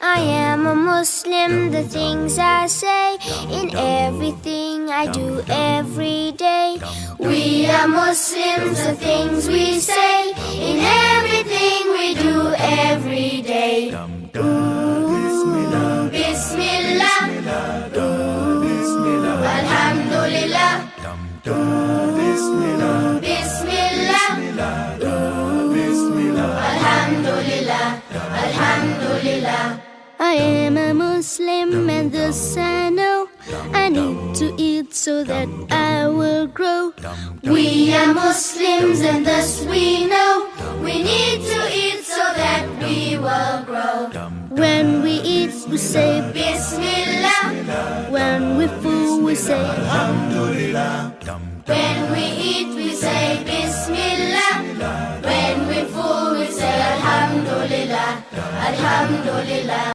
I am a Muslim, the things I say, in everything I do every day. We are Muslims, the things we say, in everything we do every day. Ooh, Bismillah, ooh, Alhamdulillah, ooh, Bismillah, ooh, Alhamdulillah, Alhamdulillah. I am a Muslim and thus I know I need to eat so that I will grow. We are Muslims and thus we know we need to eat so that we will grow. When we eat we say Bismillah. When we full we say Alhamdulillah. When we eat we say Bismillah. When we full we say Alhamdulillah. Alhamdulillah.